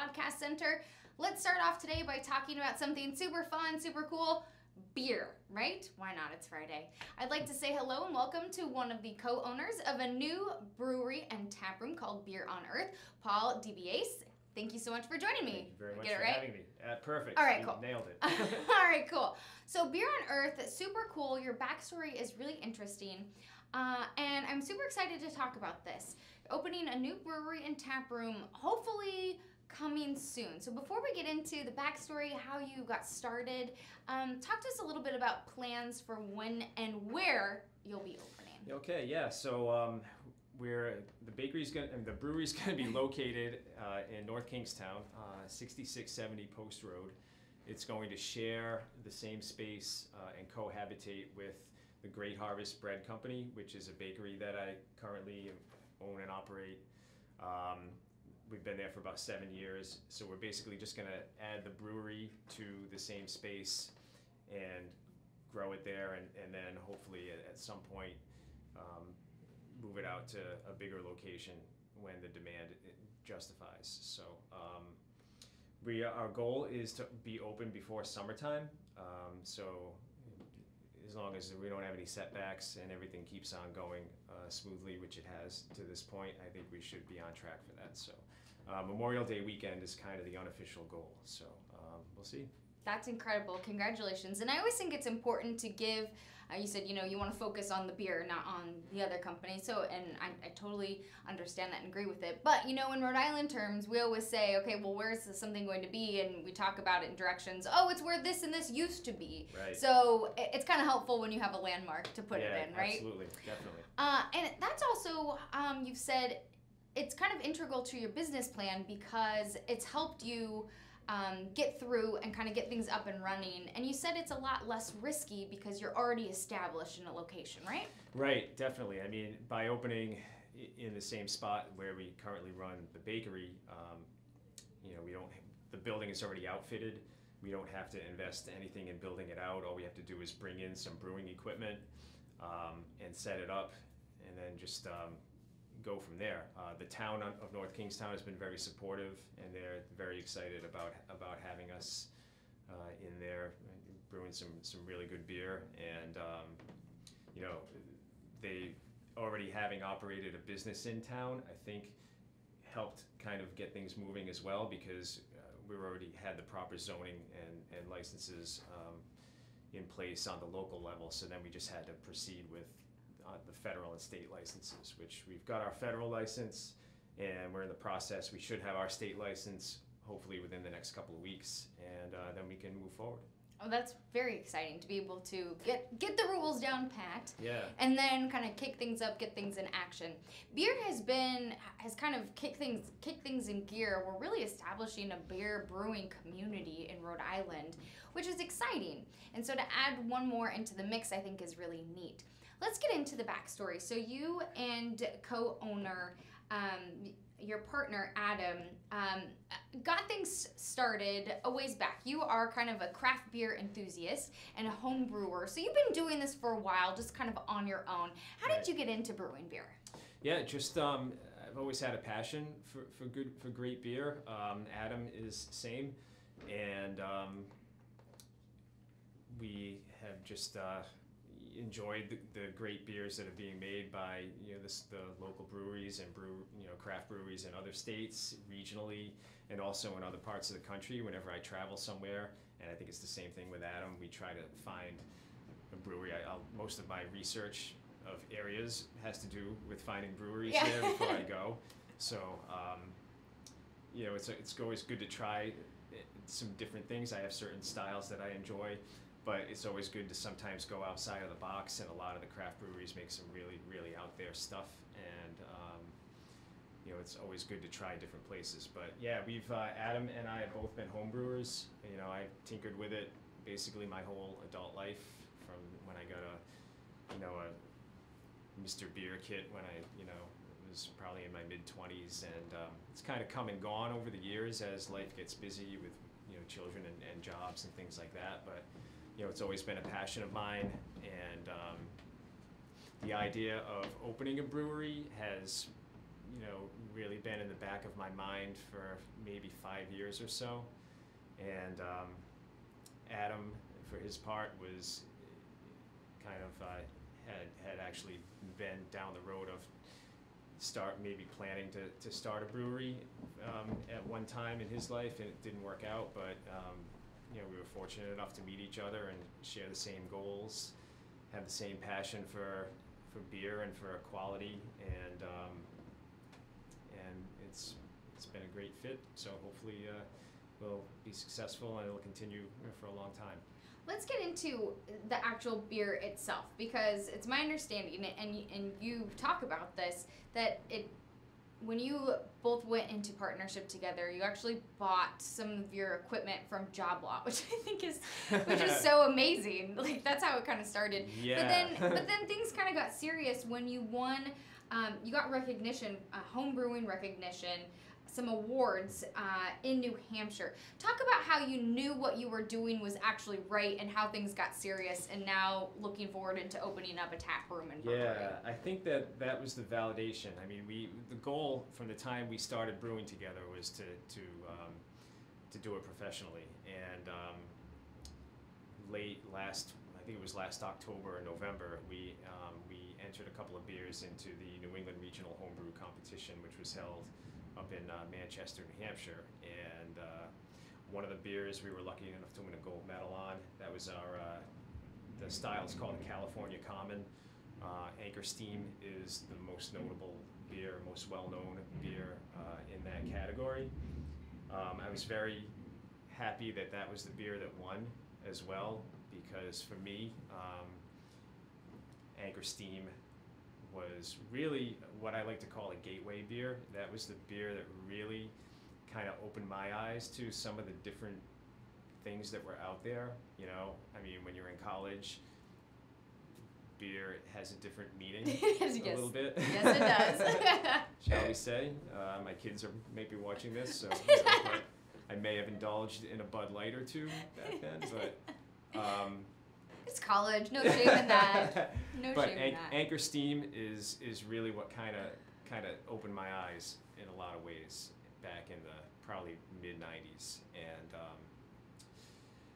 Podcast Center. Let's start off today by talking about something super fun, super cool. Beer, right? Why not? It's Friday. I'd like to say hello and welcome to one of the co-owners of a new brewery and taproom called Beer on Earth, Paul DiBiase. Thank you so much for joining me. Thank you very much for having me. Perfect. All right, you cool. Nailed it. All right, cool. So Beer on Earth, super cool. Your backstory is really interesting. And I'm super excited to talk about this. Opening a new brewery and taproom, hopefully coming soon. So before we get into the backstory, how you got started, talk to us a little bit about plans for when and where you'll be opening. Okay, yeah. So the brewery's gonna be located in North Kingstown, 6670 Post Road. It's going to share the same space and cohabitate with the Great Harvest Bread Company, which is a bakery that I currently own and operate. We've been there for about 7 years, so we're basically just going to add the brewery to the same space and grow it there, and then hopefully at some point move it out to a bigger location when the demand justifies. So our goal is to be open before summertime, so as long as we don't have any setbacks and everything keeps on going smoothly, which it has to this point, I think we should be on track for that. So Memorial Day weekend is kind of the unofficial goal. So we'll see. That's incredible. Congratulations. And I always think it's important to give, you said, you want to focus on the beer, not on the other company. So, and I totally understand that and agree with it. But, in Rhode Island terms, we always say, okay, well, where's something going to be? And we talk about it in directions. Oh, it's where this and this used to be. Right. So it's kind of helpful when you have a landmark to put it in, right? Absolutely. Definitely. And that's also, you've said, it's kind of integral to your business plan because it's helped you get through and kind of get things up and running. And you said it's a lot less risky because you're already established in a location, right? Right, definitely. I mean, by opening in the same spot where we currently run the bakery, the building is already outfitted. We don't have to invest anything in building it out. All we have to do is bring in some brewing equipment and set it up, and then just go from there. The town of North Kingstown has been very supportive, and they're very excited about having us in there brewing some really good beer. And they already having operated a business in town, I think helped kind of get things moving as well, because we already had the proper zoning and licenses in place on the local level. So then we just had to proceed with the federal and state licenses, which we've got our federal license and we're in the process. We should have our state license hopefully within the next couple of weeks, and then we can move forward. Oh, that's very exciting to be able to get the rules down pat. Yeah. And then kind of kick things up, get things in action. Beer has kind of kicked things in gear. We're really establishing a beer brewing community in Rhode Island, which is exciting. And so to add one more into the mix, I think is really neat. Let's get into the backstory. So you and co-owner, your partner, Adam, got things started a ways back. You are kind of a craft beer enthusiast and a home brewer. So you've been doing this for a while, just kind of on your own. How did you get into brewing beer? Yeah, just I've always had a passion for great beer. Adam is same, and we have just enjoyed the great beers that are being made by the local breweries and craft breweries in other states, regionally, and also in other parts of the country. Whenever I travel somewhere, and I think it's the same thing with Adam, we try to find a brewery. Most of my research of areas has to do with finding breweries there before I go. So it's always good to try some different things. I have certain styles that I enjoy, but it's always good to sometimes go outside of the box, and a lot of the craft breweries make some really, really out there stuff, and it's always good to try different places. But yeah, we've Adam and I have both been home brewers. I've tinkered with it basically my whole adult life, from when I got a Mr. Beer kit when I was probably in my mid-20s, and it's kind of come and gone over the years as life gets busy with children and jobs and things like that. But it's always been a passion of mine, and the idea of opening a brewery has really been in the back of my mind for maybe 5 years or so. And Adam, for his part, was kind of had actually been down the road of maybe planning to start a brewery at one time in his life, and it didn't work out. But we were fortunate enough to meet each other and share the same goals, have the same passion for beer and for quality, and it's been a great fit. So hopefully we'll be successful and it'll continue for a long time. Let's get into the actual beer itself, because it's my understanding, and you talk about this, that when you both went into partnership together, you actually bought some of your equipment from Job Lot, which I think is so amazing. Like, that's how it kind of started. Yeah. But then things kind of got serious when you won. You got recognition, home brewing recognition, some awards in New Hampshire. Talk about how you knew what you were doing was actually right and how things got serious, and now looking forward into opening up a tap room and brewery. Yeah, I think that was the validation. I mean, the goal from the time we started brewing together was to do it professionally. And I think it was last October or November, we entered a couple of beers into the New England Regional Homebrew Competition, which was held up in Manchester, New Hampshire. And one of the beers we were lucky enough to win a gold medal on, that was the style is called the California Common. Anchor Steam is the most notable beer, most well-known beer in that category. I was very happy that was the beer that won as well, because for me, Anchor Steam was really what I like to call a gateway beer. That was the beer that really kind of opened my eyes to some of the different things that were out there. I mean, when you're in college, beer has a different meaning a little bit. Yes, it does. Shall we say? My kids are maybe watching this, so but I may have indulged in a Bud Light or two back then, but it's college, no shame in that. But Anchor Steam is really what kind of opened my eyes in a lot of ways back in the probably mid-90s. And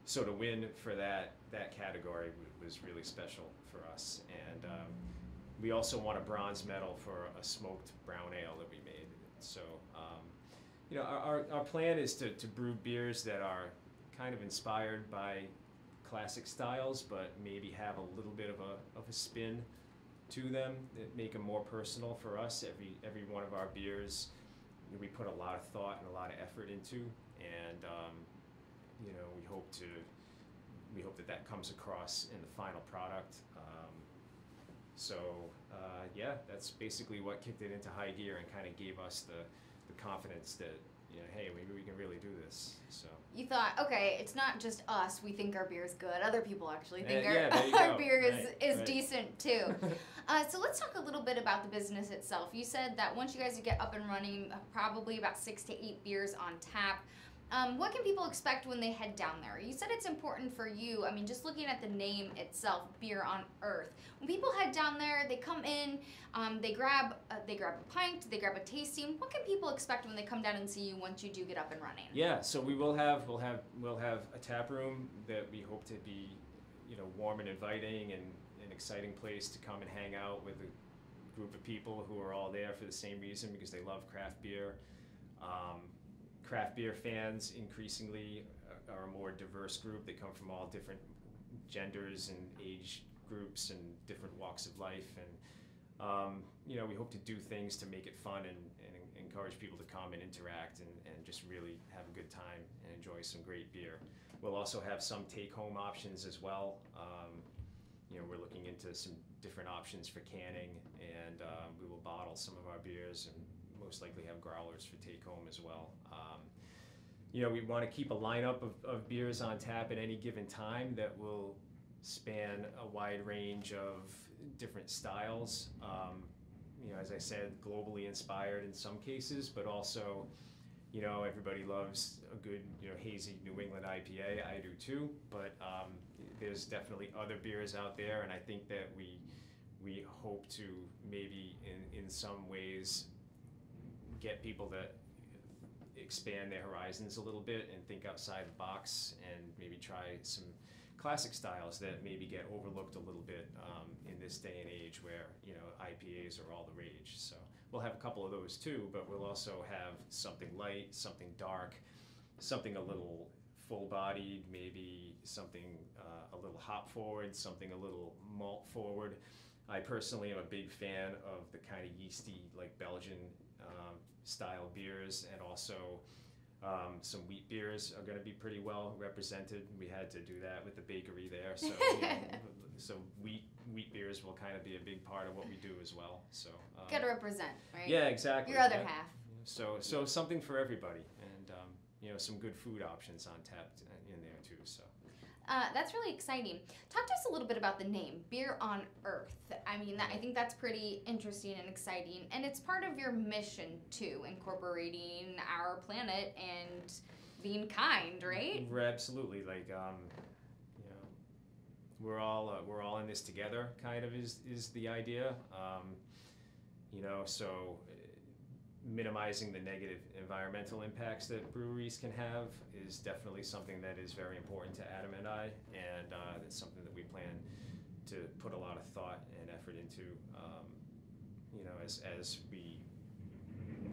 so to win for that category was really special for us. And we also won a bronze medal for a smoked brown ale that we made. So our plan is to brew beers that are kind of inspired by classic styles, but maybe have a little bit of a spin to them that make them more personal for us. Every one of our beers, we put a lot of thought and a lot of effort into, and we hope that comes across in the final product. Yeah, that's basically what kicked it into high gear and kind of gave us the confidence that, hey, maybe we can really do this. So you thought, okay, it's not just us. We think our beer is good. Other people actually think our beer is decent too. So let's talk a little bit about the business itself. You said that once you guys get up and running, probably about 6 to 8 beers on tap. What can people expect when they head down there? You said it's important for you. I mean, just looking at the name itself, Beer on Earth. When people head down there, they come in, they grab a pint, they grab a tasting. What can people expect when they come down and see you once you do get up and running? Yeah, so we'll have a tap room that we hope to be, warm and inviting and an exciting place to come and hang out with a group of people who are all there for the same reason, because they love craft beer. Craft beer fans increasingly are a more diverse group. They come from all different genders and age groups and different walks of life. And, we hope to do things to make it fun and encourage people to come and interact and just really have a good time and enjoy some great beer. We'll also have some take-home options as well. We're looking into some different options for canning, and we will bottle some of our beers and most likely have growlers for take-home as well. We want to keep a lineup of beers on tap at any given time that will span a wide range of different styles. As I said, globally inspired in some cases, but also, everybody loves a good, hazy New England IPA. I do too, but there's definitely other beers out there, and I think that we hope to maybe in some ways get people to expand their horizons a little bit and think outside the box and maybe try some classic styles that maybe get overlooked a little bit in this day and age where, you know, IPAs are all the rage. So we'll have a couple of those too, but we'll also have something light, something dark, something a little full-bodied, maybe something a little hop forward, something a little malt forward. I personally am a big fan of the kind of yeasty, like Belgian style beers, and also some wheat beers are going to be pretty well represented. We had to do that with the bakery there, so you know, so wheat beers will kind of be a big part of what we do as well. So got to represent, right? Yeah, exactly. Your other half. So something for everybody, and you know, some good food options on tap in there too. So. That's really exciting. Talk to us a little bit about the name, Beer on Earth. I mean, I think that's pretty interesting and exciting, and it's part of your mission too, incorporating our planet and being kind, right? Absolutely. Like, you know, we're all in this together. Kind of is the idea. You know, so minimizing the negative environmental impacts that breweries can have is definitely something that is very important to Adam and I, and it's something that we plan to put a lot of thought and effort into, you know, as we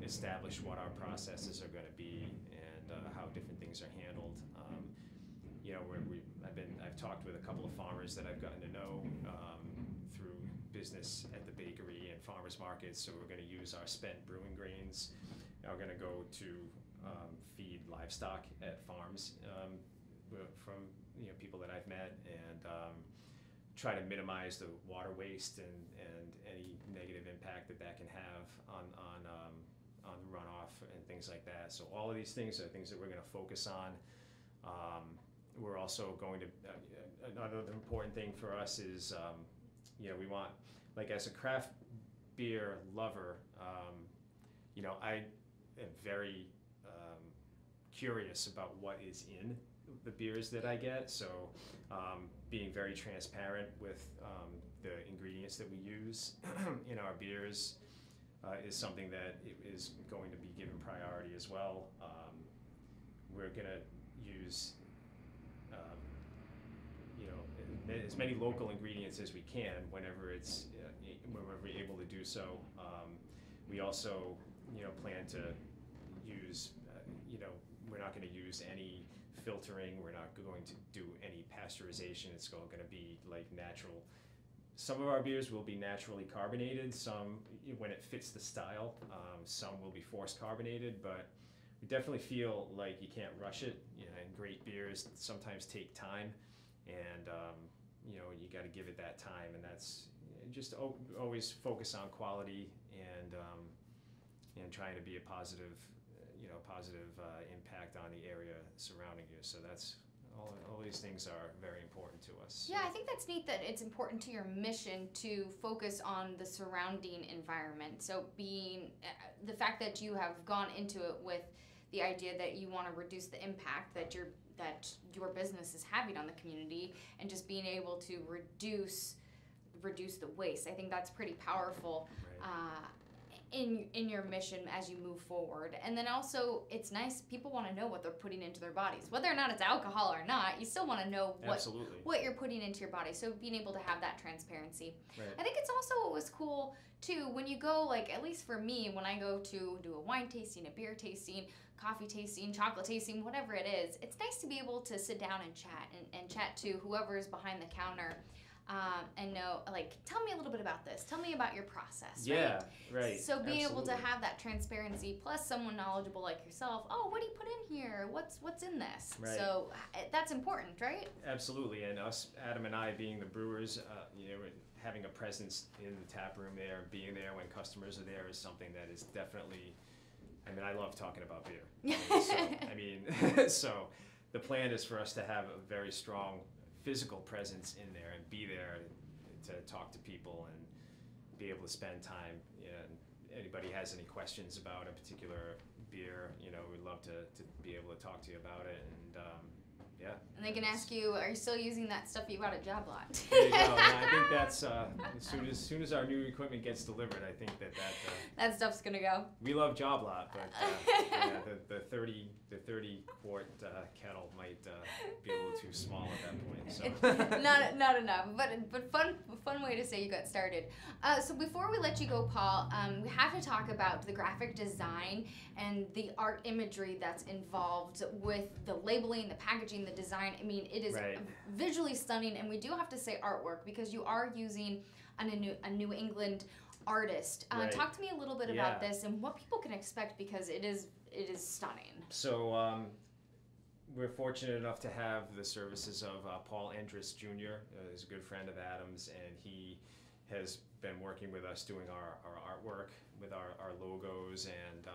establish what our processes are going to be and how different things are handled. You know, I've talked with a couple of farmers that I've gotten to know through business at the bakery and farmers markets. So we're going to use our spent brewing grains. We're going to go to feed livestock at farms from, you know, people that I've met, and try to minimize the water waste and any negative impact that can have on runoff and things like that. So all of these things are things that we're going to focus on. We're also going to another important thing for us is you know, we want, like, as a craft beer lover, you know, I am very curious about what is in the beers that I get. So being very transparent with the ingredients that we use in our beers is something that is going to be given priority as well. We're going to use you know, as many local ingredients as we can whenever we're able to do so. We also, you know, plan to use, you know, we're not going to use any filtering. We're not going to do any pasteurization. It's all going to be like natural. Some of our beers will be naturally carbonated. Some, when it fits the style, some will be forced carbonated, but we definitely feel like you can't rush it. You know, and great beers sometimes take time, and you know, you got to give it that time, and that's just always focus on quality and trying to be a positive, you know, impact on the area surrounding you. So that's all these things are very important to us. Yeah, I think that's neat that it's important to your mission to focus on the surrounding environment. So being the fact that you have gone into it with the idea that you want to reduce the impact that your business is having on the community, and just being able to reduce the waste. I think that's pretty powerful. Right. In your mission as you move forward. And then also, it's nice, people want to know what they're putting into their bodies. Whether or not it's alcohol or not, you still want to know what you're putting into your body. So being able to have that transparency. Right. I think it's also what was cool too, when you go, like, at least for me, when I go to do a wine tasting, a beer tasting, coffee tasting, chocolate tasting, whatever it is, it's nice to be able to sit down and chat to whoever is behind the counter. And know, like, tell me a little bit about this. Tell me about your process. Yeah, right. So being able to have that transparency, plus someone knowledgeable like yourself. Oh, what do you put in here? What's in this? Right. So that's important, right? Absolutely. And us, Adam and I, being the brewers, you know, having a presence in the tap room there, being there when customers are there, is something that is definitely. I mean, I love talking about beer. So the plan is for us to have a very strong physical presence in there and be there to talk to people and be able to spend time. And anybody has any questions about a particular beer, you know, we'd love to be able to talk to you about it. And Yeah. And they can ask you, are you still using that stuff you bought at Job Lot? There you go. And I think that's as soon as our new equipment gets delivered, I think that that stuff's gonna go. we love Job Lot, but yeah, the 30 quart kettle might be a little too small at that point. So not enough, but fun way to say you got started. So before we let you go, Paul, we have to talk about the graphic design and the art imagery that's involved with the labeling, the packaging, the design. I mean, it is Right. visually stunning, and we do have to say artwork because you are using a New England artist. Right. Talk to me a little bit Yeah. about this and what people can expect, because it is stunning. So we're fortunate enough to have the services of Paul Andrus Jr. He's a good friend of Adam's, and he has been working with us doing our artwork with our logos and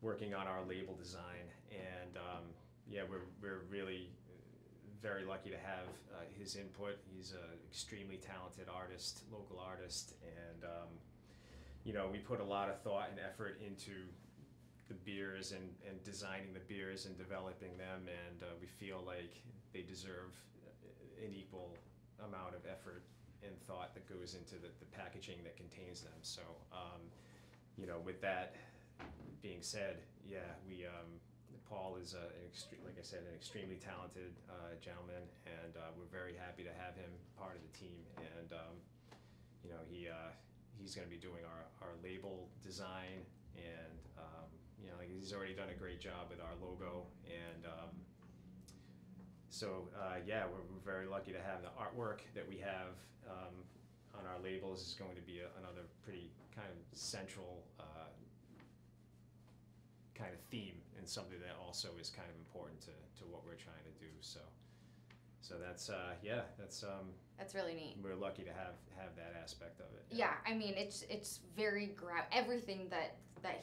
working on our label design. And yeah, we're really very lucky to have his input. He's an extremely talented artist, local artist, and you know, we put a lot of thought and effort into the beers and designing the beers and developing them, and we feel like they deserve an equal amount of effort and thought that goes into the packaging that contains them. So you know, with that being said, yeah, we Paul is like I said, an extremely talented gentleman, and we're very happy to have him part of the team. And you know, he's going to be doing our label design, and you know, like, he's already done a great job with our logo. And so yeah, we're very lucky to have the artwork that we have on our labels is going to be another pretty kind of central kind of theme, and something that also is kind of important to what we're trying to do. So that's yeah, That's really neat. we're lucky to have that aspect of it. Yeah, I mean, it's very everything that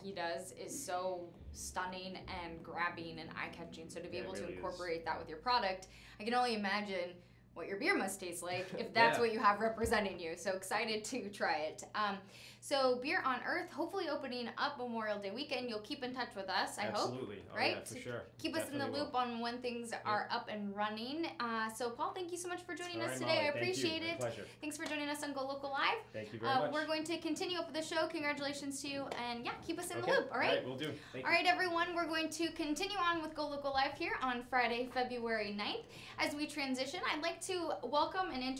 he does is so stunning and grabbing and eye-catching. So to be Yeah, it able to really is. incorporate that with your product, I can only imagine what your beer must taste like if that's Yeah. what you have representing you. So excited to try it. So Beer on Earth, hopefully opening up Memorial Day weekend. You'll keep in touch with us, I hope. Absolutely. Oh, right? yeah, for sure. Keep us in the Definitely loop on when things are up and running. So Paul, thank you so much for joining All us right, today. Molly, I thank you. appreciate My it. pleasure. Thanks for joining us on Go Local Live. Thank you very much. We're going to continue up with the show. Congratulations to you, and yeah, keep us in Okay. the loop. All right. We'll do. Thank All you. right, everyone. We're going to continue on with Go Local Live here on Friday, February 9th. As we transition, I'd like to welcome and introduce